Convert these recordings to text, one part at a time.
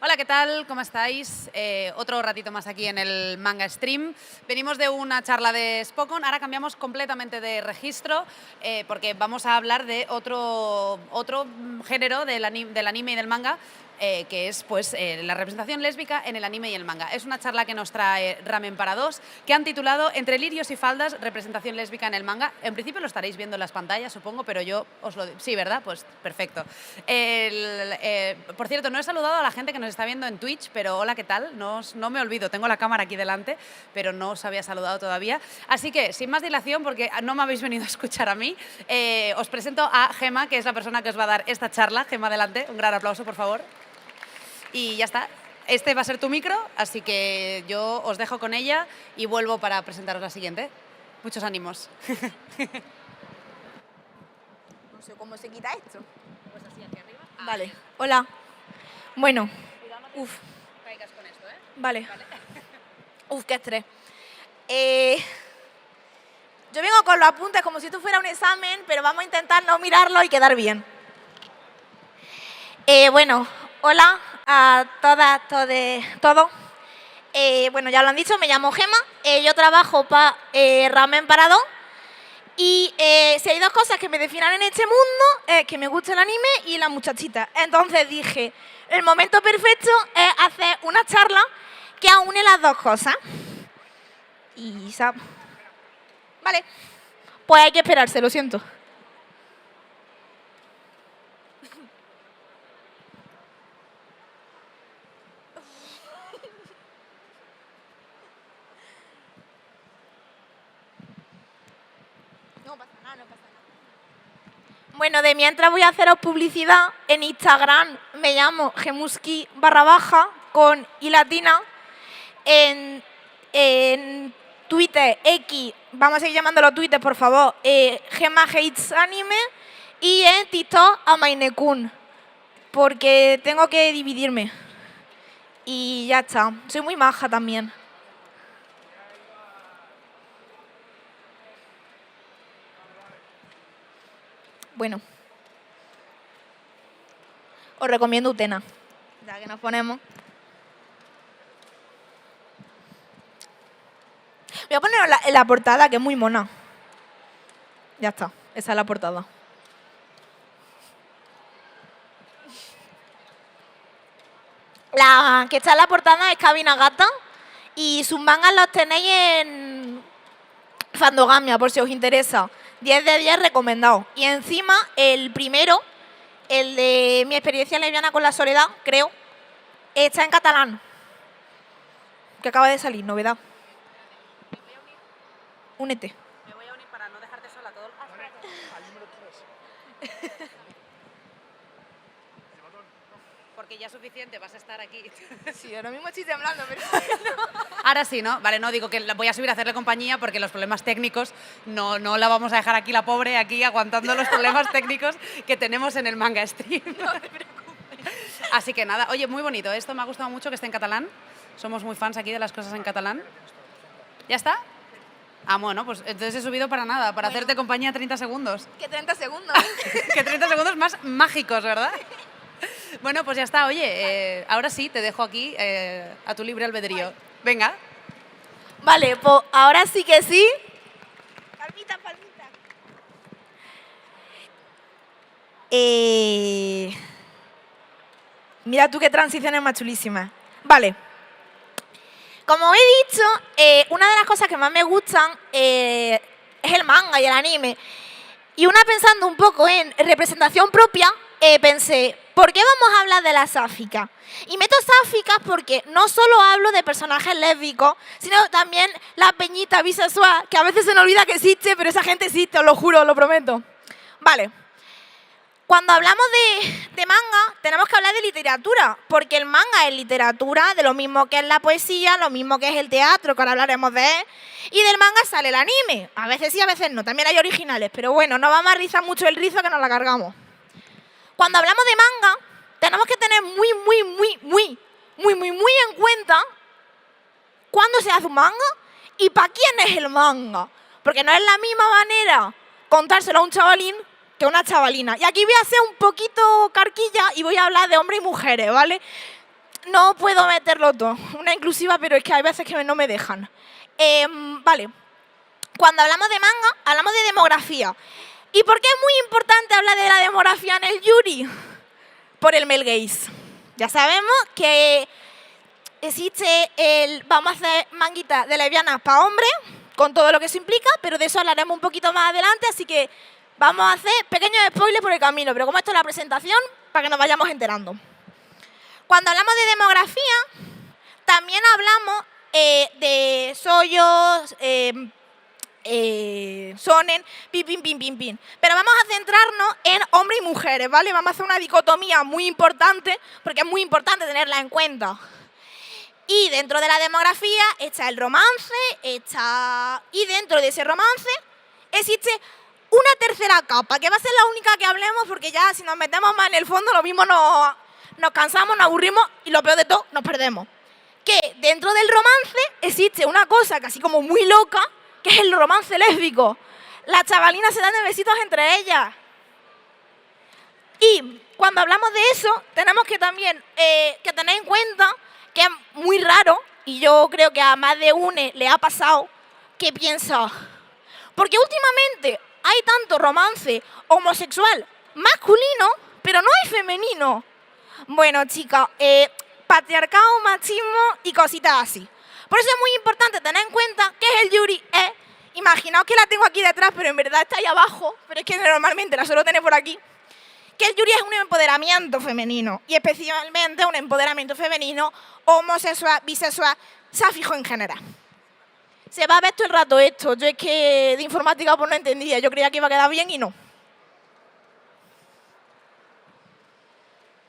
Hola, ¿qué tal? ¿Cómo estáis? Otro ratito más aquí en el Manga Stream. Venimos de una charla de Spokon, ahora cambiamos completamente de registro porque vamos a hablar de otro género del anime y del manga, que es pues, la representación lésbica en el anime y el manga. Es una charla que nos trae Ramen para dos, que han titulado Entre lirios y faldas, representación lésbica en el manga. En principio lo estaréis viendo en las pantallas, supongo, pero yo os lo digo. Sí, ¿verdad? Pues perfecto. Por cierto, no he saludado a la gente que nos está viendo en Twitch, pero hola, ¿qué tal? No me olvido, tengo la cámara aquí delante, pero no os había saludado todavía. Así que, sin más dilación, porque no me habéis venido a escuchar a mí, os presento a Gemma, que es la persona que os va a dar esta charla. Gemma, adelante, un gran aplauso, por favor. Y ya está. Este va a ser tu micro, así que yo os dejo con ella y vuelvo para presentaros la siguiente. Muchos ánimos. No sé cómo se quita esto. Pues así, hacia arriba. Vale. Hola. Bueno. Uf. Caigas con esto, ¿eh? Vale. Uf, qué estrés. Yo vengo con los apuntes como si esto fuera un examen, pero vamos a intentar no mirarlo y quedar bien. Bueno, hola a todas, todos. Bueno, ya lo han dicho, me llamo Gemma. Yo trabajo para Ramen para dos. Y si hay dos cosas que me definan en este mundo, es que me gusta el anime y la muchachita. Entonces dije, el momento perfecto es hacer una charla que aúne las dos cosas. Y vale, pues hay que esperarse, lo siento. No pasa nada, no pasa nada. Bueno, de mientras voy a haceros publicidad. En Instagram me llamo gemuski _ con i latina. En Twitter, X, vamos a seguir llamándolo Twitter, por favor, Gemma Hates Anime. Y en TikTok, Amainekun, porque tengo que dividirme. Y ya está. Soy muy maja también. Bueno, os recomiendo Utena, ya que nos ponemos. Voy a poner en la portada, que es muy mona. Ya está, esa es la portada. La que está en la portada es Kabi Nagata y sus mangas los tenéis en Fandogamia, por si os interesa. 10 de 10 recomendado. Y encima, el primero, el de mi experiencia lesbiana con la soledad, creo, está en catalán. Que acaba de salir, novedad. Únete. Me voy a unir para no dejarte sola todo el... Al número 3. Porque ya es suficiente, vas a estar aquí. Sí, ahora mismo estoy temblando, pero... Ahora sí, ¿no? Vale, no, digo que voy a subir a hacerle compañía porque los problemas técnicos no la vamos a dejar aquí, la pobre, aquí aguantando los problemas técnicos que tenemos en el Manga Stream. No te preocupes. Así que nada, oye, muy bonito. Esto me ha gustado mucho que esté en catalán. Somos muy fans aquí de las cosas en catalán. ¿Ya está? Ah, bueno, pues entonces he subido para nada, para hacerte compañía 30 segundos. Que 30 segundos. Que 30 segundos más mágicos, ¿verdad? Bueno, pues ya está. Oye, ahora sí, te dejo aquí a tu libre albedrío. Venga. Vale, pues ahora sí que sí. Palmita, palmita. Mira tú qué transiciones más chulísimas. Vale. Como he dicho, una de las cosas que más me gustan es el manga y el anime. Y una pensando un poco en representación propia, pensé, ¿por qué vamos a hablar de las sáficas? Y meto sáficas porque no solo hablo de personajes lésbicos, sino también la peñita bisexual, que a veces se nos olvida que existe, pero esa gente existe, os lo juro, os lo prometo. Vale. Cuando hablamos de manga, tenemos que hablar de literatura, porque el manga es literatura, de lo mismo que es la poesía, lo mismo que es el teatro, que ahora hablaremos de él, y del manga sale el anime. A veces sí, a veces no, también hay originales, pero bueno, no vamos a rizar mucho el rizo que nos la cargamos. Cuando hablamos de manga, tenemos que tener muy en cuenta cuándo se hace un manga y para quién es el manga. Porque no es la misma manera contárselo a un chavalín que a una chavalina. Y aquí voy a ser un poquito carquilla y voy a hablar de hombres y mujeres, ¿vale? no puedo meterlo todo. Una inclusiva, pero es que hay veces que no me dejan. Vale. Cuando hablamos de manga, hablamos de demografía. ¿Y por qué es muy importante hablar de la demografía en el Yuri? Por el male gaze. Ya sabemos que existe vamos a hacer manguitas de lesbianas para hombres, con todo lo que eso implica, pero de eso hablaremos un poquito más adelante, así que vamos a hacer pequeños spoilers por el camino, pero como esto es la presentación, para que nos vayamos enterando. Cuando hablamos de demografía, también hablamos de soyos, sonen, pin. Pero vamos a centrarnos en hombres y mujeres, ¿vale? Vamos a hacer una dicotomía muy importante, porque es muy importante tenerla en cuenta. Y dentro de la demografía está el romance, y dentro de ese romance existe una tercera capa, que va a ser la única que hablemos, porque ya si nos metemos más en el fondo, lo mismo nos cansamos, nos aburrimos y lo peor de todo, nos perdemos. Que dentro del romance existe una cosa casi como muy loca, que es el romance lésbico. Las chavalinas se dan de besitos entre ellas. Y cuando hablamos de eso, tenemos que también que tener en cuenta que es muy raro, y yo creo que a más de uno le ha pasado, que piensa, porque últimamente hay tanto romance homosexual masculino, pero no hay femenino. Bueno, chicas, patriarcado, machismo y cositas así. Por eso es muy importante tener en cuenta que es el Yuri. Imaginaos que la tengo aquí detrás, pero en verdad está ahí abajo, pero es que normalmente la suelo tener por aquí. Que el Yuri es un empoderamiento femenino, y especialmente un empoderamiento femenino homosexual, bisexual, sáfico en general. Se va a ver todo el rato esto. Yo es que de informática pues no entendía, yo creía que iba a quedar bien y no.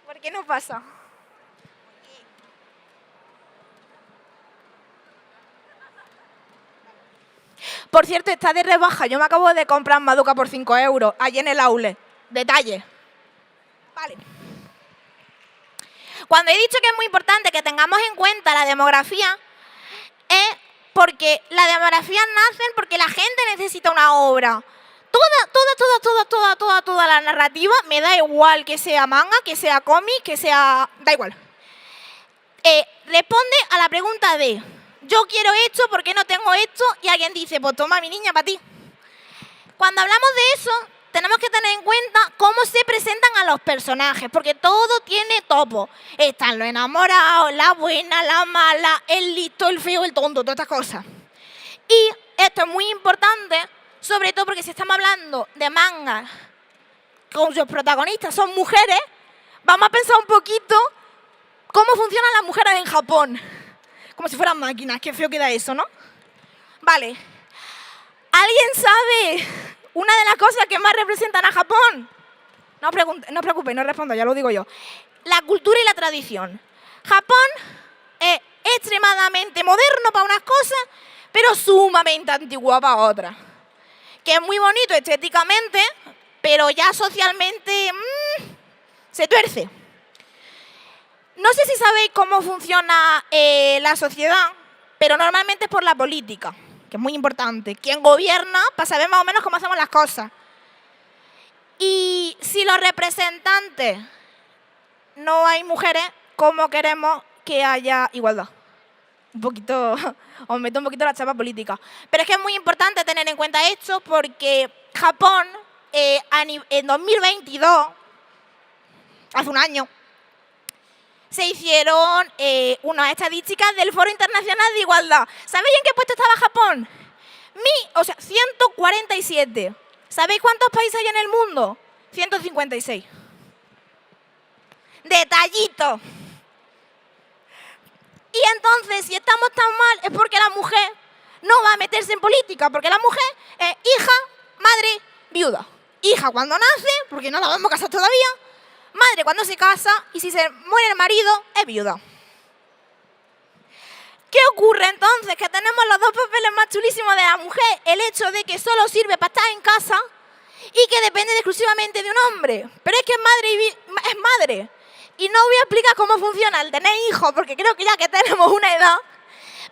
¿Por qué no pasa? Por cierto, está de rebaja. Yo me acabo de comprar Madoka por 5 euros, allí en el outlet. Detalle. Vale. Cuando he dicho que es muy importante que tengamos en cuenta la demografía, es porque la demografía nace porque la gente necesita una obra. Toda la narrativa, me da igual que sea manga, que sea cómic, que sea... da igual. Responde a la pregunta de, yo quiero esto, ¿por qué no tengo esto? Y alguien dice, pues toma mi niña para ti. Cuando hablamos de eso, tenemos que tener en cuenta cómo se presentan a los personajes, porque todo tiene topo. Están los enamorados, la buena, la mala, el listo, el feo, el tonto, todas estas cosas. Y esto es muy importante, sobre todo porque si estamos hablando de mangas cuyos protagonistas son mujeres, vamos a pensar un poquito cómo funcionan las mujeres en Japón. Como si fueran máquinas, qué feo queda eso, ¿no? Vale. ¿Alguien sabe una de las cosas que más representan a Japón? No os preocupéis, no respondo, ya lo digo yo. La cultura y la tradición. Japón es extremadamente moderno para unas cosas, pero sumamente antiguo para otras. Que es muy bonito estéticamente, pero ya socialmente se tuerce. No sé si sabéis cómo funciona la sociedad, pero normalmente es por la política, que es muy importante. Quien gobierna para saber más o menos cómo hacemos las cosas. Y si los representantes no hay mujeres, ¿cómo queremos que haya igualdad? Un poquito, os meto un poquito la chapa política. Pero es que es muy importante tener en cuenta esto porque Japón en 2022, hace un año, se hicieron unas estadísticas del Foro Internacional de Igualdad. ¿Sabéis en qué puesto estaba Japón? 147. ¿Sabéis cuántos países hay en el mundo? 156. Detallito. Y entonces, si estamos tan mal, es porque la mujer no va a meterse en política, porque la mujer es hija, madre, viuda. Hija cuando nace, porque no la vamos a casar todavía. Madre cuando se casa, y si se muere el marido, es viuda. ¿Qué ocurre entonces? Que tenemos los dos papeles más chulísimos de la mujer. El hecho de que solo sirve para estar en casa y que depende exclusivamente de un hombre. Pero es que es madre. Y no voy a explicar cómo funciona el tener hijos, porque creo que ya que tenemos una edad,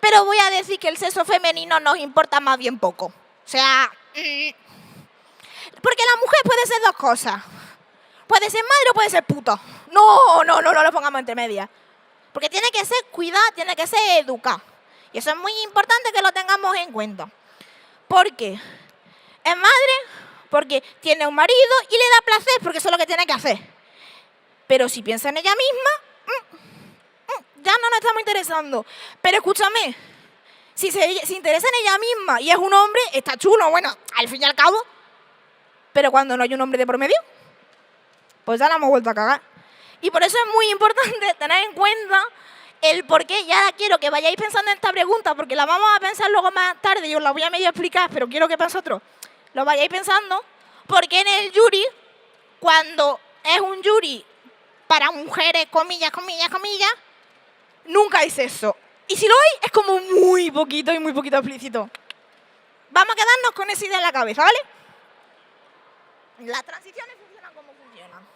pero voy a decir que el sexo femenino nos importa más bien poco. O sea, porque la mujer puede ser dos cosas. Puede ser madre o puede ser puta. No lo pongamos entre medias. Porque tiene que ser cuidada, tiene que ser educada. Y eso es muy importante que lo tengamos en cuenta. ¿Por qué? Es madre porque tiene un marido y le da placer porque eso es lo que tiene que hacer. Pero si piensa en ella misma, ya no nos estamos interesando. Pero escúchame, si se interesa en ella misma y es un hombre, está chulo, bueno, al fin y al cabo. Pero cuando no hay un hombre de por medio, pues ya la hemos vuelto a cagar. Y por eso es muy importante tener en cuenta el por qué. Ya quiero que vayáis pensando en esta pregunta, porque la vamos a pensar luego más tarde y os la voy a medio explicar, pero quiero que vosotros lo vayáis pensando. Porque en el jury, cuando es un jury para mujeres, comillas, comillas, comillas, nunca hay sexo. Y si lo hay, es como muy poquito y muy poquito explícito. Vamos a quedarnos con esa idea en la cabeza, ¿vale? Las transiciones funcionan como funcionan.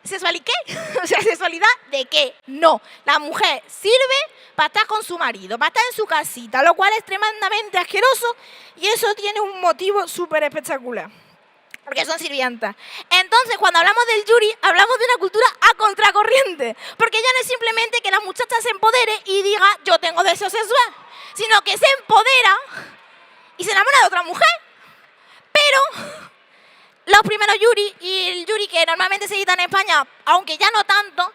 ¿Sexualidad qué? O sea, ¿sexualidad de qué? No. La mujer sirve para estar con su marido, para estar en su casita, lo cual es tremendamente asqueroso y eso tiene un motivo súper espectacular. Porque son sirvientas. Entonces, cuando hablamos del jury, hablamos de una cultura a contracorriente. Porque ya no es simplemente que la muchacha se empodere y diga, yo tengo deseo sexual, sino que se empodera y se enamora de otra mujer. Pero los primeros jury y el jury que normalmente se edita en España, aunque ya no tanto,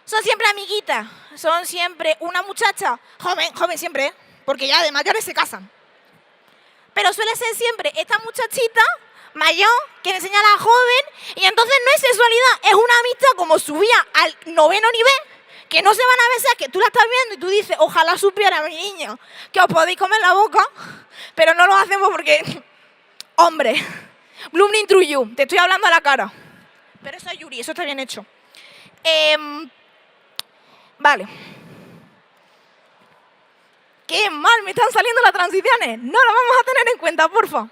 son siempre amiguitas. Son siempre una muchacha joven siempre, ¿eh? Porque ya de mayores se casan. Pero suele ser siempre esta muchachita mayor que le enseña a la joven y entonces no es sexualidad, es una amistad como subía al 9º nivel, que no se van a besar, que tú la estás viendo y tú dices, ojalá supiera mi niño que os podéis comer la boca, pero no lo hacemos porque, hombre, blooming through you, te estoy hablando a la cara. Pero eso es Yuri, eso está bien hecho. Vale. Qué mal me están saliendo las transiciones. No lo vamos a tener en cuenta, porfa.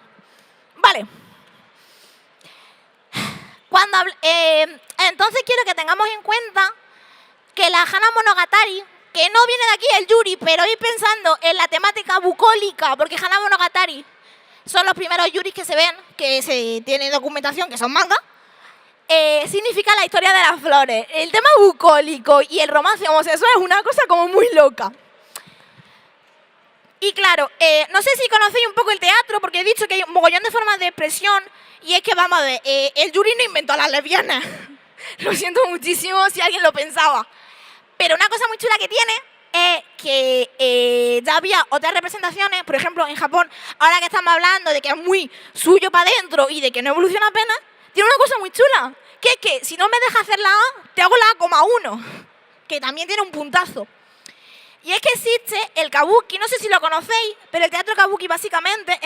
Vale. Entonces quiero que tengamos en cuenta que la Hana Monogatari, que no viene de aquí el Yuri, pero ir pensando en la temática bucólica, porque Hana Monogatari son los primeros Yuris que se ven, que se tiene documentación, que son manga, significa la historia de las flores. El tema bucólico y el romance homosexual es una cosa como muy loca. Y claro, no sé si conocéis un poco el teatro, porque he dicho que hay un mogollón de formas de expresión, y es que, vamos a ver, el Yuri no inventó a las lesbianas. Lo siento muchísimo si alguien lo pensaba. Pero una cosa muy chula que tiene es que ya había otras representaciones, por ejemplo, en Japón, ahora que estamos hablando de que es muy suyo para adentro y de que no evoluciona apenas, tiene una cosa muy chula, que es que si no me dejas hacer la A, te hago la A,1, que también tiene un puntazo. Y es que existe el kabuki, no sé si lo conocéis, pero el teatro kabuki básicamente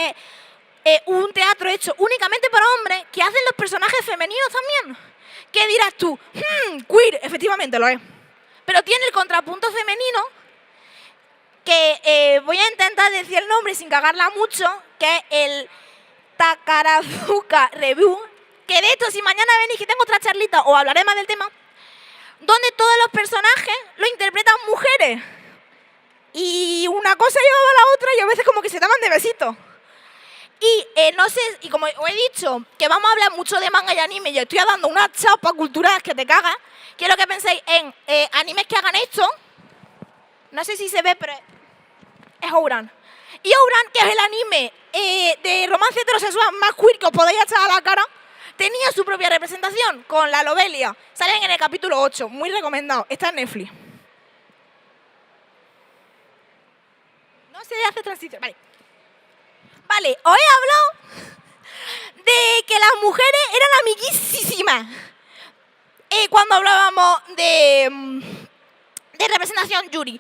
es un teatro hecho únicamente para hombres que hacen los personajes femeninos también. ¿Qué dirás tú? Queer, efectivamente lo es. Pero tiene el contrapunto femenino, que voy a intentar decir el nombre sin cagarla mucho, que es el Takarazuka Review, que de hecho si mañana venís que tengo otra charlita o hablaré más del tema, donde todos los personajes lo interpretan mujeres. Y una cosa llevaba a la otra y a veces como que se daban de besitos. Y no sé, y como os he dicho, que vamos a hablar mucho de manga y anime y estoy dando una chapa cultural que te cagas, quiero que penséis en animes que hagan esto. No sé si se ve, pero es Ouran. Y Ouran, que es el anime de romance heterosexual más queer que os podéis echar a la cara, tenía su propia representación con la Lobelia. Salen en el capítulo 8, muy recomendado, está en Netflix. No se hace transición, vale. Vale, os he hablado de que las mujeres eran amiguísimas cuando hablábamos de representación Yuri.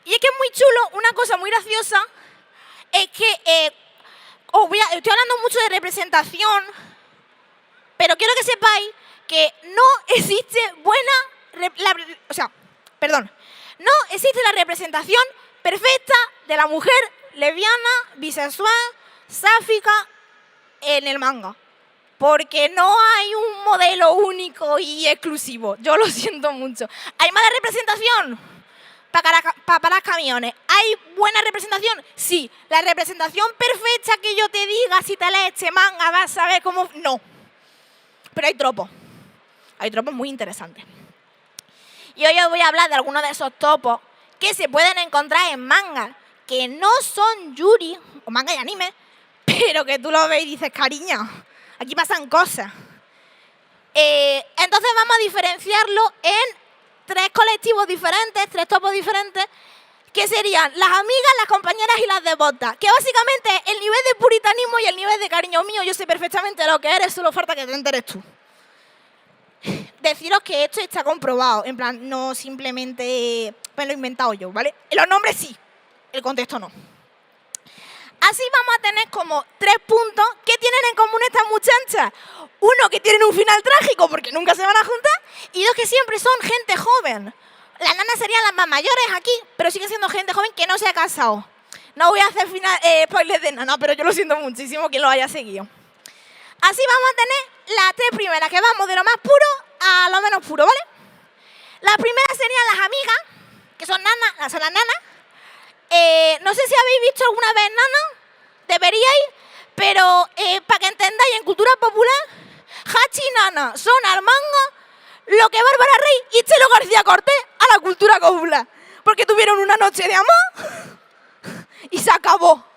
Y es que es muy chulo, una cosa muy graciosa, es que estoy hablando mucho de representación, pero quiero que sepáis que no existe no existe la representación perfecta de la mujer lesbiana, bisexual, sáfica en el manga. Porque no hay un modelo único y exclusivo. Yo lo siento mucho. ¿Hay mala representación? Para los camiones. ¿Hay buena representación? Sí. La representación perfecta que yo te diga, si te lees este manga, vas a ver cómo... No. Pero hay tropos. Hay tropos muy interesantes. Y hoy os voy a hablar de algunos de esos topos que se pueden encontrar en manga, que no son yuri o manga y anime, pero que tú lo ves y dices, cariño, aquí pasan cosas. Entonces vamos a diferenciarlo en 3 colectivos diferentes, 3 topos diferentes, que serían las amigas, las compañeras y las devotas, que básicamente es el nivel de puritanismo y el nivel de cariño mío. Yo sé perfectamente lo que eres, solo falta que te enteres tú. Deciros que esto está comprobado, en plan, no simplemente me lo he inventado yo, ¿vale? Los nombres sí, el contexto no. Así vamos a tener como 3 puntos que tienen en común estas muchachas. 1, que tienen un final trágico porque nunca se van a juntar, y 2, que siempre son gente joven. Las nanas serían las más mayores aquí, pero siguen siendo gente joven que no se ha casado. No voy a hacer spoilers de nada, pero yo lo siento muchísimo quien lo haya seguido. Así vamos a tener las 3 primeras, que vamos de lo más puro a lo menos puro, ¿vale? Las primeras serían las amigas, que son nanas, son las nanas. No sé si habéis visto alguna vez nanas, deberíais, pero para que entendáis, en cultura popular, Hachi y Nana son al manga lo que Bárbara Rey y Chelo García Cortés a la cultura popular, porque tuvieron una noche de amor y se acabó.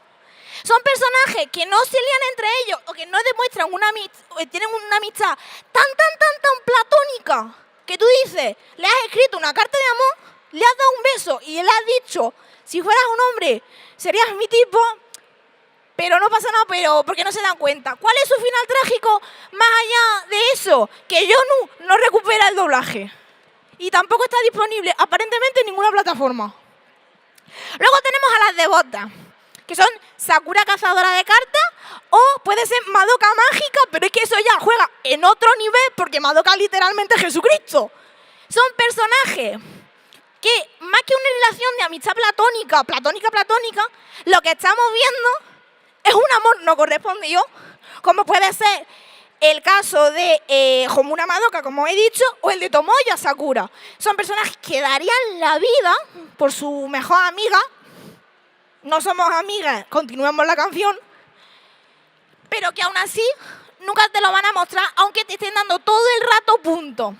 Son personajes que no se lían entre ellos o que no demuestran tienen una amistad tan platónica que tú dices, le has escrito una carta de amor, le has dado un beso y le has dicho, si fueras un hombre serías mi tipo, pero no pasa nada, pero porque no se dan cuenta. ¿Cuál es su final trágico más allá de eso? Que Yonu no recupera el doblaje y tampoco está disponible aparentemente en ninguna plataforma. Luego tenemos a las devotas, que son Sakura cazadora de cartas o puede ser Madoka mágica, pero es que eso ya juega en otro nivel porque Madoka literalmente es Jesucristo. Son personajes que más que una relación de amistad platónica, lo que estamos viendo es un amor no correspondido, como puede ser el caso de Homura Madoka, como he dicho, o el de Tomoya Sakura. Son personajes que darían la vida por su mejor amiga. No somos amigas, continuemos la canción, pero que aún así nunca te lo van a mostrar, aunque te estén dando todo el rato punto.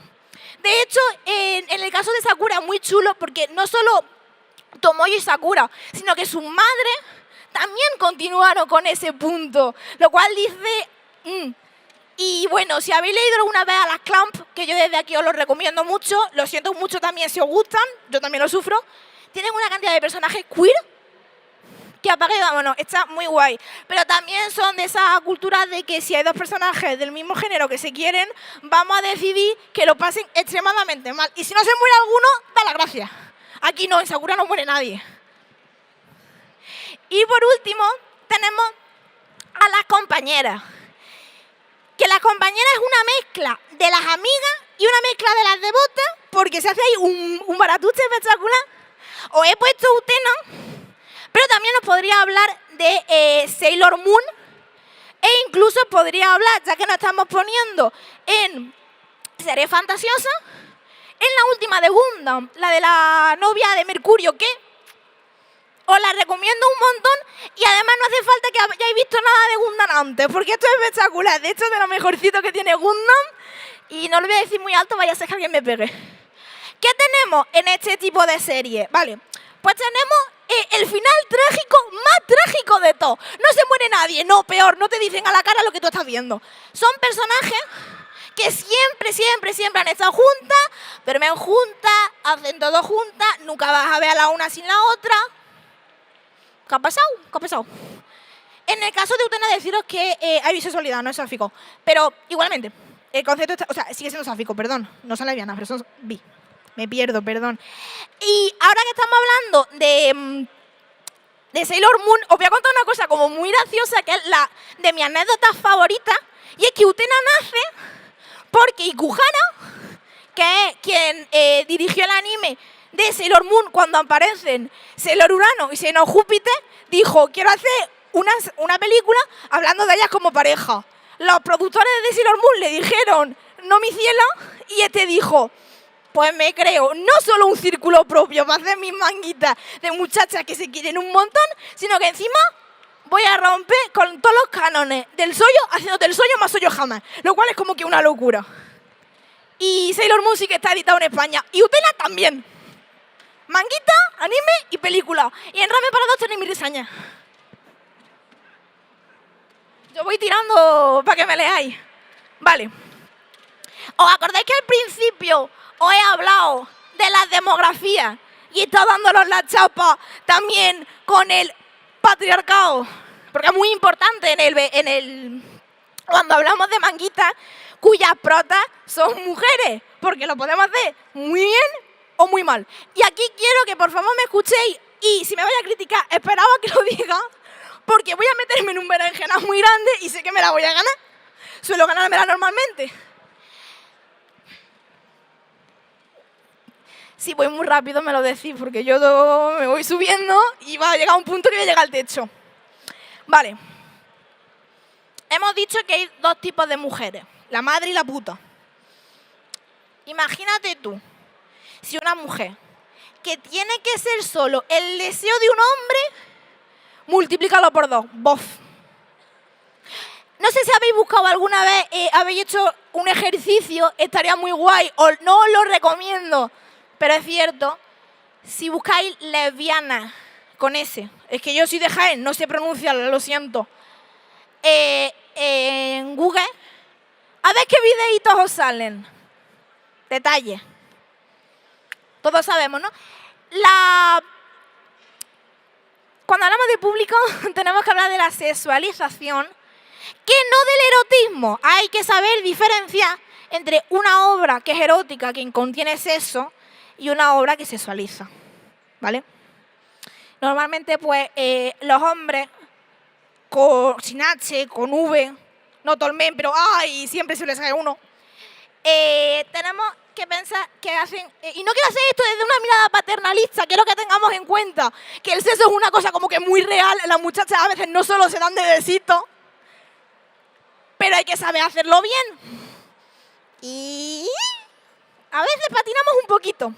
De hecho, en el caso de Sakura es muy chulo porque no solo Tomoyo y Sakura, sino que sus madres también continuaron con ese punto, lo cual dice... Y bueno, si habéis leído alguna vez a las Clamp, que yo desde aquí os lo recomiendo mucho, lo siento mucho también si os gustan, yo también lo sufro, tienen una cantidad de personajes queer que apague, vámonos, está muy guay. Pero también son de esa cultura de que si hay 2 personajes del mismo género que se quieren, vamos a decidir que lo pasen extremadamente mal. Y si no se muere alguno, da la gracia. Aquí no, en Sakura no muere nadie. Y por último, tenemos a las compañeras. Que las compañeras es una mezcla de las amigas y una mezcla de las devotas, porque se hace ahí un baratuche espectacular. Os he puesto Utena, pero también os podría hablar de Sailor Moon, e incluso podría hablar, ya que nos estamos poniendo en series fantasiosas, en la última de Gundam, la de la novia de Mercurio, que os la recomiendo un montón y además no hace falta que hayáis visto nada de Gundam antes, porque esto es espectacular, de hecho es de lo mejorcito que tiene Gundam y no lo voy a decir muy alto, vaya a ser que alguien me pegue. ¿Qué tenemos en este tipo de serie? Vale, pues tenemos el final trágico más trágico de todo. No se muere nadie, no, peor, no te dicen a la cara lo que tú estás viendo. Son personajes que siempre han estado juntas, duermen juntas, hacen todo juntas, nunca vas a ver a la una sin la otra. ¿Qué ha pasado? ¿Qué ha pasado? En el caso de Utena, deciros que hay bisexualidad, no es sáfico. Pero igualmente, el concepto está, o sea, sigue siendo sáfico, perdón. No son lesbianas, pero son bi. Me pierdo, perdón. Y ahora que estamos hablando de Sailor Moon, os voy a contar una cosa como muy graciosa, que es la de mi anécdota favorita, y es que Utena nace porque Ikuhara, que es quien dirigió el anime de Sailor Moon cuando aparecen Sailor Urano y Sailor Júpiter, dijo, quiero hacer una película hablando de ellas como pareja. Los productores de Sailor Moon le dijeron, no mi cielo, y este dijo, pues me creo no solo un círculo propio para hacer mis manguitas de muchachas que se quieren un montón, sino que encima voy a romper con todos los cánones del sollo, haciéndote el sollo más sollo jamás, lo cual es como que una locura. Y Sailor Moon sí que está editado en España. Y Utena también. Manguita, anime y película. Y en Rame Paradox tenéis mi reseña. Yo voy tirando para que me leáis. Vale. ¿Os acordáis que al principio os he hablado de las demografías? Y he estado dándolos la chapa también con el patriarcado. Porque es muy importante cuando hablamos de manguitas cuyas protas son mujeres. Porque lo podemos hacer muy bien o muy mal. Y aquí quiero que por favor me escuchéis y si me vais a criticar, esperaba que lo diga, porque voy a meterme en un berenjena muy grande y sé que me la voy a ganar. Suelo ganármela normalmente. Si voy muy rápido me lo decís, porque yo me voy subiendo y va a llegar a un punto que voy a llegar al techo. Vale. Hemos dicho que hay dos tipos de mujeres, la madre y la puta. Imagínate tú, si una mujer que tiene que ser solo el deseo de un hombre, multiplícalo por 2, bof. No sé si habéis buscado alguna vez, habéis hecho un ejercicio, estaría muy guay, o no os lo recomiendo, pero es cierto, si buscáis lesbiana con S, es que yo soy de Jaén, no sé pronunciarlo, lo siento, en Google, a ver qué videitos os salen. Detalle. Todos sabemos, ¿no? Cuando hablamos de público, tenemos que hablar de la sexualización, que no del erotismo. Hay que saber diferenciar entre una obra que es erótica, que contiene sexo, y una obra que sexualiza, ¿vale? Normalmente, pues, los hombres sin H, con V, no tolmen, pero ¡ay! Siempre se les cae uno. Tenemos que pensar que hacen... y no quiero hacer esto desde una mirada paternalista, quiero que tengamos en cuenta que el sexo es una cosa como que muy real, las muchachas a veces no solo se dan de besitos, pero hay que saber hacerlo bien. Y a veces patinamos un poquito.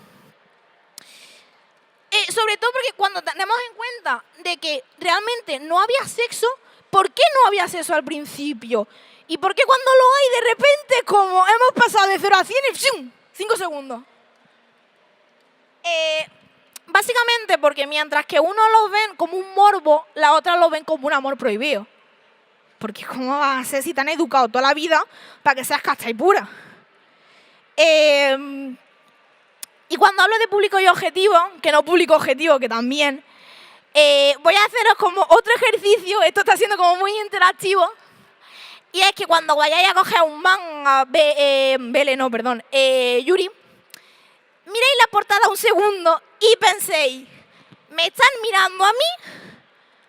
Sobre todo porque cuando tenemos en cuenta de que realmente no había sexo, ¿por qué no había sexo al principio? ¿Y por qué cuando lo hay de repente como hemos pasado de 0 a 100 y ¡fium! 5 segundos? Básicamente porque mientras que uno lo ven como un morbo, la otra lo ven como un amor prohibido. Porque ¿cómo vas a ser si te han educado toda la vida para que seas casta y pura? Y cuando hablo de público y objetivo, que no público objetivo, que también, voy a haceros como otro ejercicio, esto está siendo como muy interactivo, y es que cuando vayáis a coger un manga, Yuri, miréis la portada un segundo y penséis, ¿me están mirando a mí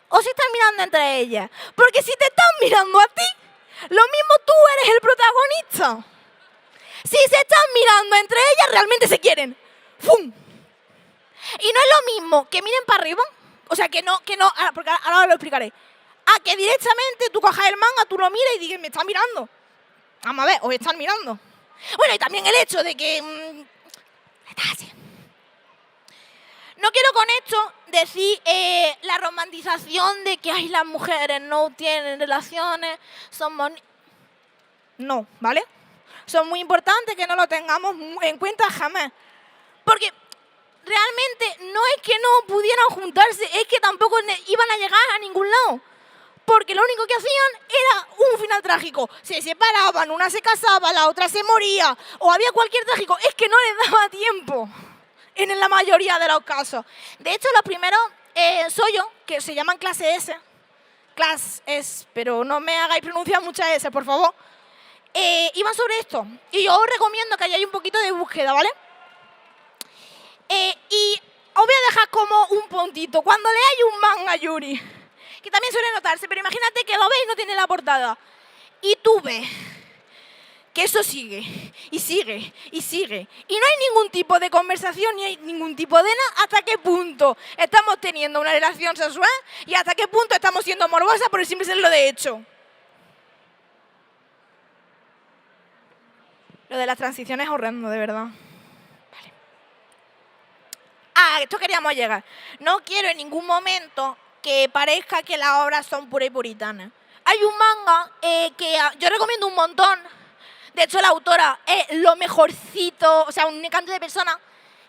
o se están mirando entre ellas? Porque si te están mirando a ti, lo mismo tú eres el protagonista. Si se están mirando entre ellas, realmente se quieren. ¡Fum! Y no es lo mismo que miren para arriba, o sea, que no, porque ahora lo explicaré, a que directamente tú cojas el manga, tú lo miras y digas, me están mirando. Vamos a ver, os están mirando. Bueno, y también el hecho de que... no quiero con esto decir la romantización de que las mujeres no tienen relaciones, no, ¿vale? Son muy importantes que no lo tengamos en cuenta jamás. Porque realmente no es que no pudieran juntarse, es que tampoco iban a llegar a ningún lado. Porque lo único que hacían era un final trágico. Se separaban, una se casaba, la otra se moría, o había cualquier trágico. Es que no les daba tiempo en la mayoría de los casos. De hecho, los primeros yo, que se llaman clase S, clase S, pero no me hagáis pronunciar muchas S, por favor, iban sobre esto. Y yo os recomiendo que hayáis un poquito de búsqueda, ¿vale? Y os voy a dejar como un puntito. Cuando leáis un manga, Yuri, que también suele notarse, pero imagínate que lo veis y no tiene la portada, y tú ves que eso sigue, y sigue, y sigue, y no hay ningún tipo de conversación, ni hay ningún tipo de nada, hasta qué punto estamos teniendo una relación sexual y hasta qué punto estamos siendo morbosas por el simple serlo de hecho. Lo de las transiciones es horrendo, de verdad. Vale. A esto queríamos llegar. No quiero en ningún momento que parezca que las obras son puras y puritanas. Hay un manga que yo recomiendo un montón, De hecho, la autora es lo mejorcito, o sea, un encanto de persona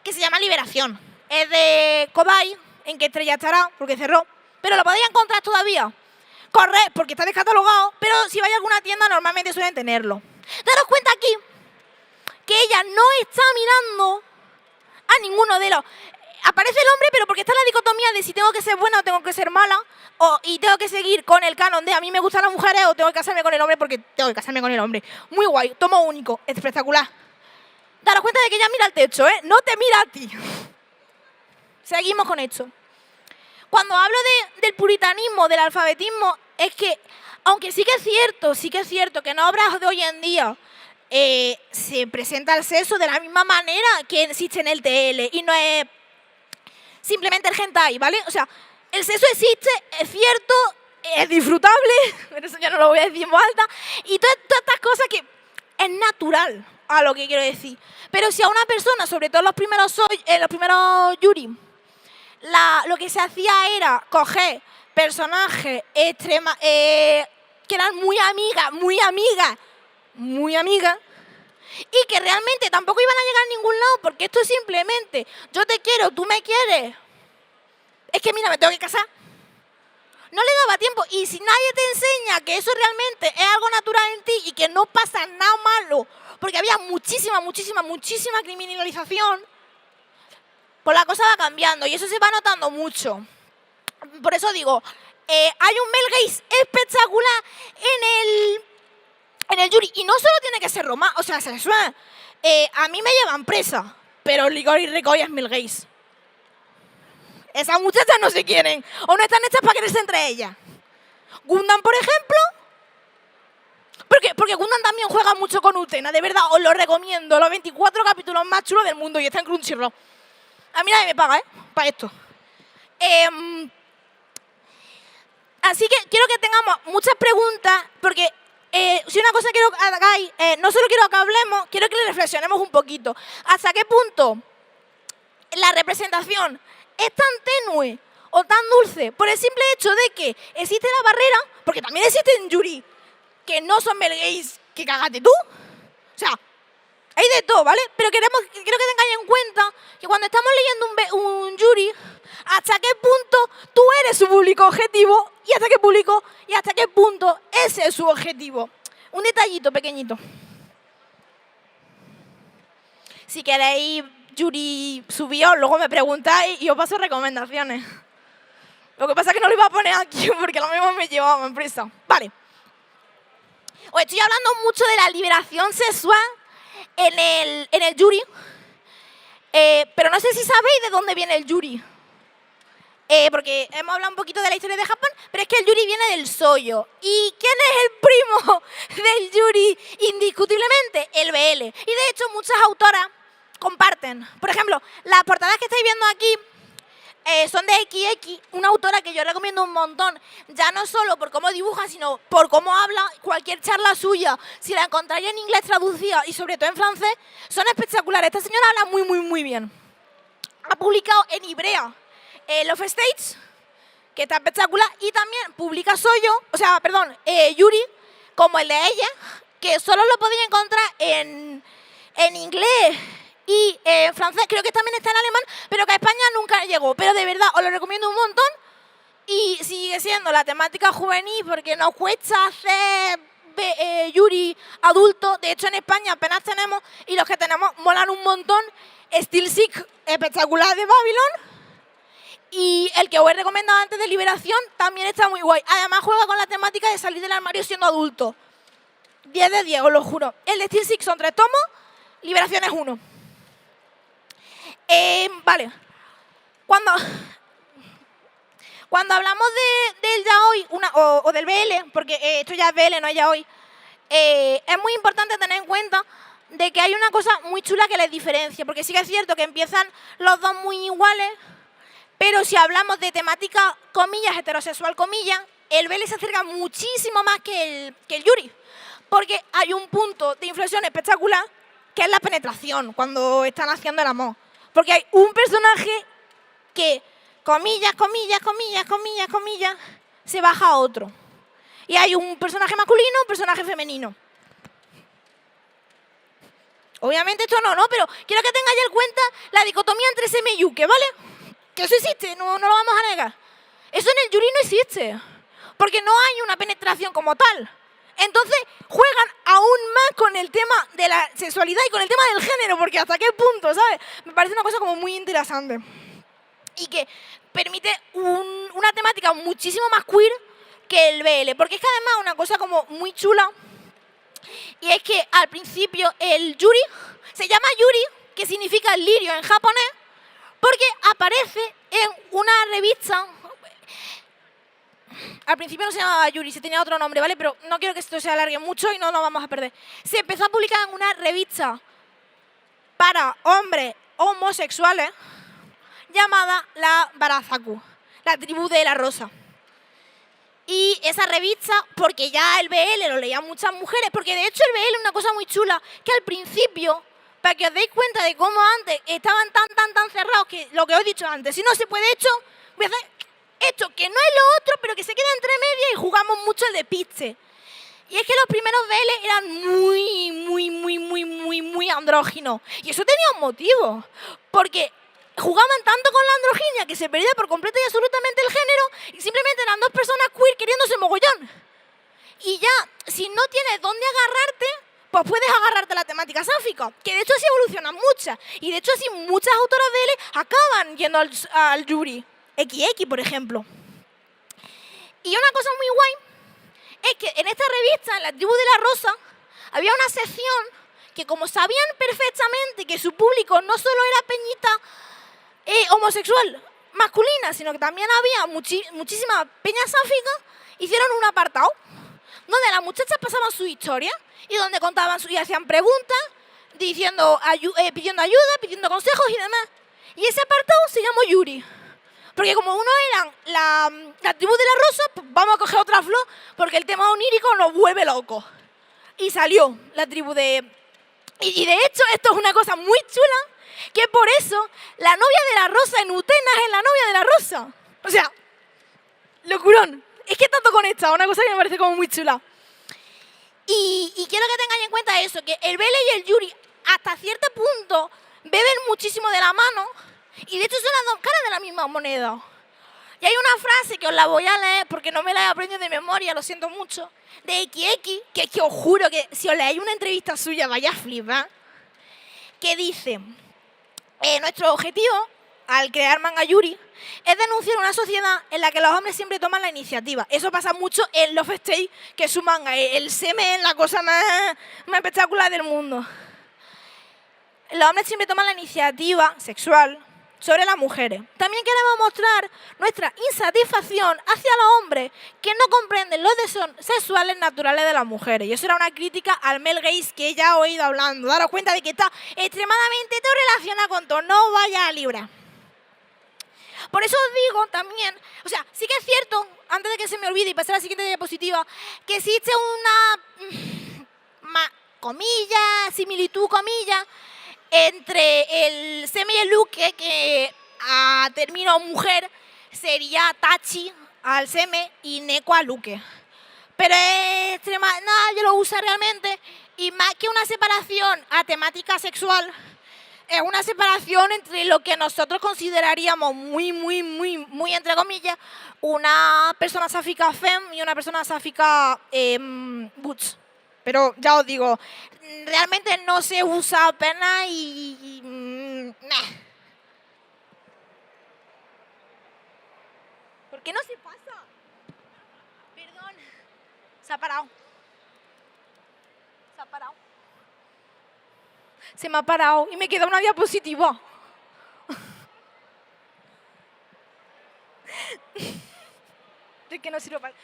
que se llama Liberación. Es de Kobay, en qué estrella estará, porque cerró, pero lo podéis encontrar todavía. Corred, porque está descatalogado, pero si vais a alguna tienda normalmente suelen tenerlo. Daros cuenta aquí que ella no está mirando a ninguno de los... Aparece el hombre, pero porque está la dicotomía de si tengo que ser buena o tengo que ser mala, y tengo que seguir con el canon de a mí me gustan las mujeres o tengo que casarme con el hombre porque tengo que casarme con el hombre. Muy guay, tomo único, espectacular. Daros cuenta de que ella mira al techo, ¿eh? No te mira a ti. Seguimos con esto. Cuando hablo del puritanismo, del alfabetismo, es que, aunque sí que es cierto que en obras de hoy en día se presenta el sexo de la misma manera que existe en el TL y no es simplemente el hentai, ¿vale? O sea, el sexo existe, es cierto, es disfrutable, pero eso ya no lo voy a decir en voz alta, y todas estas cosas que es natural a lo que quiero decir. Pero si a una persona, sobre todo los primeros yuri, lo que se hacía era coger personajes que eran muy amigas, y que realmente tampoco iban a llegar a ningún lado, porque esto es simplemente, yo te quiero, tú me quieres, es que mira, me tengo que casar. No le daba tiempo, y si nadie te enseña que eso realmente es algo natural en ti y que no pasa nada malo, porque había muchísima criminalización, pues la cosa va cambiando, y eso se va notando mucho. Por eso digo, hay un male gaze espectacular en el yuri, y no solo tiene que ser romántico, o sea, sexual. A mí me llevan presa, pero Ligori Recoy es male gaze. Esas muchachas no se quieren, o no están hechas para quererse entre ellas. Gundam, por ejemplo, porque Gundam también juega mucho con Utena, de verdad, os lo recomiendo, los 24 capítulos más chulos del mundo, y está en Crunchyroll. A mí nadie me paga, para esto. Así que quiero que tengamos muchas preguntas, porque si una cosa quiero que hagáis, no solo quiero que hablemos, quiero que le reflexionemos un poquito. ¿Hasta qué punto la representación es tan tenue o tan dulce por el simple hecho de que existe la barrera? Porque también existen yuri que no son male gays, que cagate tú. O sea, hay de todo, ¿vale? Pero quiero que tengáis en cuenta que cuando estamos leyendo un yuri, hasta qué punto tú eres su público objetivo y hasta qué punto ese es su objetivo. Un detallito pequeñito. Si queréis yuri subíos, luego me preguntáis y os paso recomendaciones. Lo que pasa es que no lo iba a poner aquí porque lo mismo me llevaba a empresa. Vale. Os estoy hablando mucho de la liberación sexual en el yuri, pero no sé si sabéis de dónde viene el yuri. Porque hemos hablado un poquito de la historia de Japón, pero es que el yuri viene del soyo. ¿Y quién es el primo del yuri? Indiscutiblemente, el BL. Y de hecho, muchas autoras comparten. Por ejemplo, las portadas que estáis viendo aquí son de XX, una autora que yo recomiendo un montón, ya no solo por cómo dibuja, sino por cómo habla. Cualquier charla suya, si la encontráis en inglés traducida y sobre todo en francés, son espectaculares. Esta señora habla muy bien. Ha publicado en Ibrea Love States, que está espectacular, y también publica Yuri, como el de ella, que solo lo podéis encontrar en inglés y en francés, creo que también está en alemán, pero que a España nunca llegó. Pero de verdad, os lo recomiendo un montón, y sigue siendo la temática juvenil porque nos cuesta hacer Yuri adulto. De hecho, en España apenas tenemos, y los que tenemos molan un montón. Steel Sick, espectacular, de Babylon. Y el que os he recomendado antes de Liberación también está muy guay. Además juega con la temática de salir del armario siendo adulto. 10 de 10, os lo juro. El de Steel Six son 3 tomos, Liberación es 1. Vale. Cuando hablamos del yaoi o del BL, porque esto ya es BL, no es yaoi, es muy importante tener en cuenta de que hay una cosa muy chula que les diferencia. Porque sí que es cierto que empiezan los dos muy iguales, pero si hablamos de temática, comillas, heterosexual, comillas, el BL se acerca muchísimo más que el Yuri. Porque hay un punto de inflexión espectacular, que es la penetración, cuando están haciendo el amor. Porque hay un personaje que, comillas, se baja a otro. Y hay un personaje masculino, un personaje femenino. Obviamente esto no, pero quiero que tengáis en cuenta la dicotomía entre seme y yuke, ¿vale? Que eso existe, no lo vamos a negar. Eso en el yuri no existe, porque no hay una penetración como tal. Entonces juegan aún más con el tema de la sexualidad y con el tema del género, porque hasta qué punto, ¿sabes? Me parece una cosa como muy interesante. Y que permite una temática muchísimo más queer que el BL, porque es que además una cosa como muy chula, y es que al principio el yuri se llama yuri, que significa lirio en japonés, porque aparece en una revista. Al principio no se llamaba Yuri, se tenía otro nombre, ¿vale? Pero no quiero que esto se alargue mucho y no nos vamos a perder. Se empezó a publicar en una revista para hombres homosexuales llamada la Barazaku, la tribu de la rosa. Y esa revista, porque ya el BL lo leían muchas mujeres, porque de hecho el BL es una cosa muy chula, que al principio, para que os deis cuenta de cómo antes estaban tan cerrados, que lo que os he dicho antes, si no se puede voy a hacer esto, que no es lo otro, pero que se queda entre medias y jugamos mucho el de pizze. Y es que los primeros BL eran muy andróginos. Y eso tenía un motivo, porque jugaban tanto con la androginia que se perdía por completo y absolutamente el género y simplemente eran dos personas queer queriéndose mogollón. Y ya, si no tienes dónde agarrarte, pues puedes agarrarte a la temática sáfica, que de hecho así evolucionan muchas. Y de hecho así muchas autoras BL acaban yendo al yuri. XX, por ejemplo. Y una cosa muy guay es que en esta revista, en la tribu de la rosa, había una sección que como sabían perfectamente que su público no solo era peñita homosexual masculina, sino que también había muchísimas peñas sáficas, hicieron un apartado donde las muchachas pasaban su historia y donde contaban y hacían preguntas, pidiendo ayuda, pidiendo consejos y demás. Y ese apartado se llamó Yuri. Porque como uno eran la tribu de la rosa, pues vamos a coger otra flor, porque el tema onírico nos vuelve locos. Y salió la tribu de... Y de hecho, esto es una cosa muy chula, que por eso la novia de la rosa en Utena es la novia de la rosa. O sea, locurón. Es que está todo conectado, una cosa que me parece como muy chula. Y quiero que tengáis en cuenta eso, que el BL y el yuri, hasta cierto punto, beben muchísimo de la mano. Y de hecho son las dos caras de la misma moneda. Y hay una frase que os la voy a leer porque no me la he aprendido de memoria, lo siento mucho, de XX, que es que os juro que si os leéis una entrevista suya vaya a flipar, que dice, nuestro objetivo al crear Manga Yuri es denunciar una sociedad en la que los hombres siempre toman la iniciativa. Eso pasa mucho en Love State, que es su manga, el semen es la cosa más espectacular del mundo. Los hombres siempre toman la iniciativa sexual sobre las mujeres. También queremos mostrar nuestra insatisfacción hacia los hombres que no comprenden los deseos sexuales naturales de las mujeres. Y eso era una crítica al male gaze que ya he oído hablando. Daros cuenta de que está extremadamente todo relacionado con todo. No vaya a librar. Por eso os digo también, o sea, sí que es cierto, antes de que se me olvide y pasar a la siguiente diapositiva, que existe una comilla, similitud, comilla, entre el seme y el luke, que a término mujer sería tachi al seme y neko al luke. Pero nadie lo usa realmente y más que una separación a temática sexual, es una separación entre lo que nosotros consideraríamos muy entre comillas, una persona sáfica femme y una persona sáfica butch. Pero ya os digo, realmente no se usa apenas y nah. ¿Por qué no se pasa? Perdón. Se ha parado. Se ha parado. Se me ha parado y me queda una diapositiva. Es que no sirve para...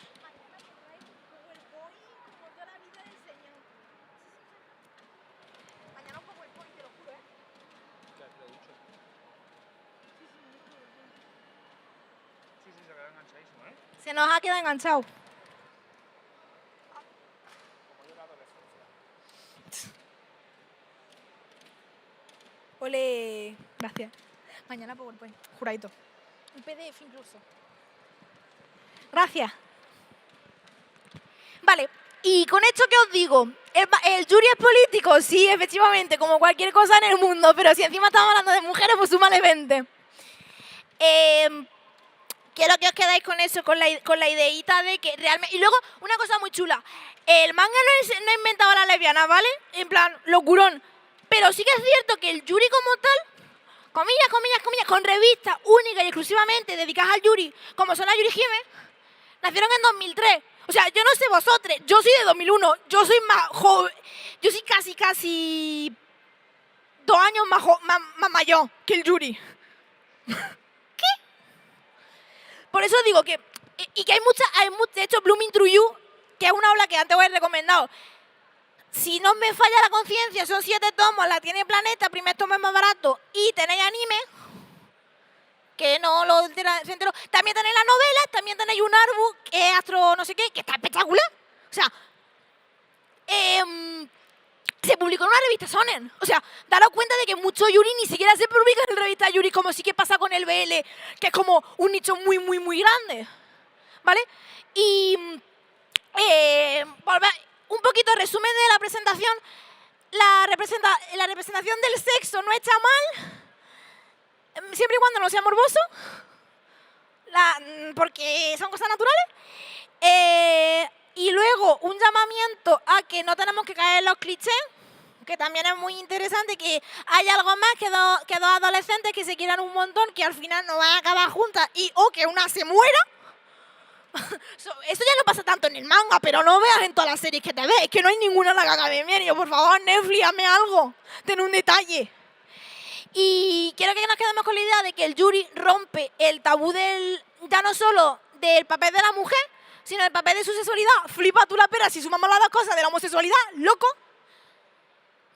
Se nos ha quedado enganchado. Ole, gracias. Mañana PowerPoint, juradito. Un PDF incluso. Gracias. Vale, Y con esto que os digo, el jury es político, sí, efectivamente, como cualquier cosa en el mundo, pero si encima estamos hablando de mujeres, pues súmale 20. Quiero que os quedáis con eso, con la ideita de que realmente... Y luego, una cosa muy chula. El manga no ha inventado a la lesbiana, ¿vale? En plan, locurón. Pero sí que es cierto que el yuri como tal, comillas, comillas, comillas, con revistas únicas y exclusivamente dedicadas al yuri, como son la Yuri Hime, nacieron en 2003. O sea, yo no sé vosotros, yo soy de 2001, yo soy más joven, yo soy casi 2 años más mayor que el yuri. Por eso digo que, y que hay mucha, de hecho, Blooming Through You, que es una obra que antes os he recomendado. Si no me falla la conciencia, son 7 tomos, la tiene Planeta, primer tomo es más barato, y tenéis anime, que no lo entero. También tenéis la novela, también tenéis un árbol, que es Astro no sé qué, que está espectacular. O sea, se publicó en una revista Shonen. O sea, daros cuenta de que mucho yuri ni siquiera se publica en revista yuri, como sí que pasa con el BL, que es como un nicho muy, muy, muy grande. ¿Vale? Y un poquito resumen de la presentación. La representación del sexo no está mal, siempre y cuando no sea morboso, porque son cosas naturales. Y luego un llamamiento a que no tenemos que caer en los clichés, que también es muy interesante, que hay algo más que dos adolescentes que se quieran un montón, que al final no van a acabar juntas o que una se muera. Eso ya no pasa tanto en el manga, pero no veas en todas las series que te ves. Es que no hay ninguna en la que acabe bien. Y yo, por favor, Netflix, hazme algo. Ten un detalle. Y quiero que nos quedemos con la idea de que el yuri rompe el tabú ya no solo del papel de la mujer, sino del papel de su sexualidad. Flipa tú la pera si sumamos las dos cosas de la homosexualidad, loco.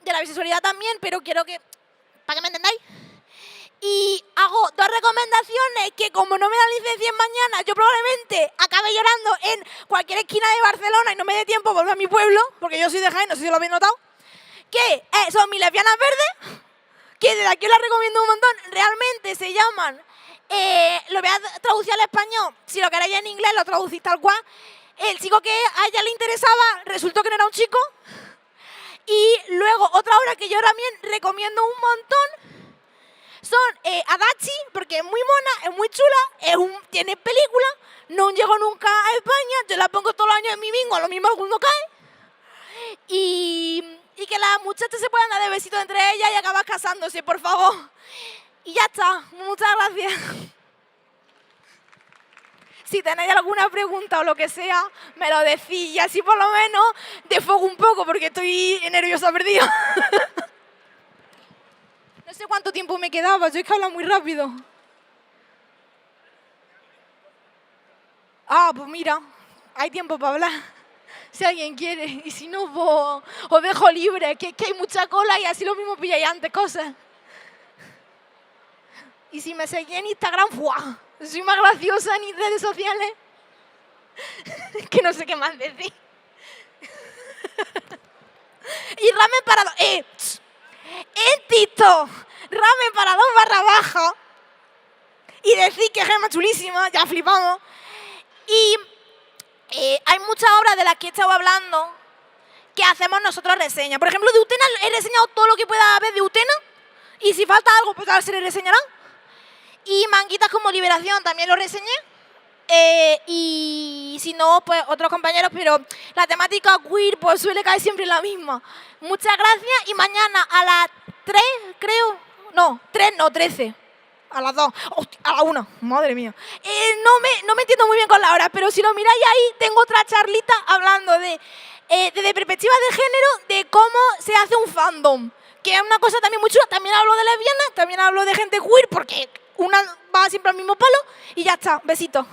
De la bisexualidad también, pero quiero que... para que me entendáis. Y hago 2 recomendaciones que, como no me dan licencia mañana, yo probablemente acabe llorando en cualquier esquina de Barcelona y no me dé tiempo a volver a mi pueblo, porque yo soy de Jaén, no sé si lo habéis notado, que son mis lesbianas verdes, que desde aquí os las recomiendo un montón. Realmente se llaman, lo voy a traducir al español, si lo queréis en inglés lo traducís tal cual. El chico que a ella le interesaba resultó que no era un chico. Y luego otra obra que yo también recomiendo un montón son Adachi, porque es muy mona, es muy chula, tiene película, no llegó nunca a España, yo la pongo todos los años en mi bingo, lo mismo alguno cae. Y que las muchachas se puedan dar de besitos entre ellas y acabar casándose, por favor. Y ya está, muchas gracias. Si tenéis alguna pregunta o lo que sea, me lo decís y así por lo menos desfogo un poco porque estoy nerviosa perdida. No sé cuánto tiempo me quedaba, yo es que hablo muy rápido. Ah, pues mira, hay tiempo para hablar, si alguien quiere. Y si no, pues os dejo libre, que hay mucha cola y así lo mismo pilláis antes cosas. Y si me seguís en Instagram, ¡buah! Soy más graciosa en redes sociales. Que no sé qué más decir. Y ramen para... en TikTok, ramen para 2/baja. Y decir que es Gemma chulísima, ya flipamos. Y hay muchas obras de las que he estado hablando que hacemos nosotros reseñas. Por ejemplo, de Utena he reseñado todo lo que pueda haber de Utena. Y si falta algo, pues ahora se le reseñará. Y manguitas como Liberación también lo reseñé. Y si no, pues otros compañeros, pero la temática queer pues suele caer siempre la misma. Muchas gracias y mañana a las 3, creo, no, 3 no, 13. A las 2, hostia, a la 1, madre mía. No me entiendo muy bien con la hora, pero si lo miráis ahí, tengo otra charlita hablando desde perspectiva de género, de cómo se hace un fandom. Que es una cosa también muy chula. También hablo de lesbianas, también hablo de gente queer, porque una va siempre al mismo palo y ya está. Besitos.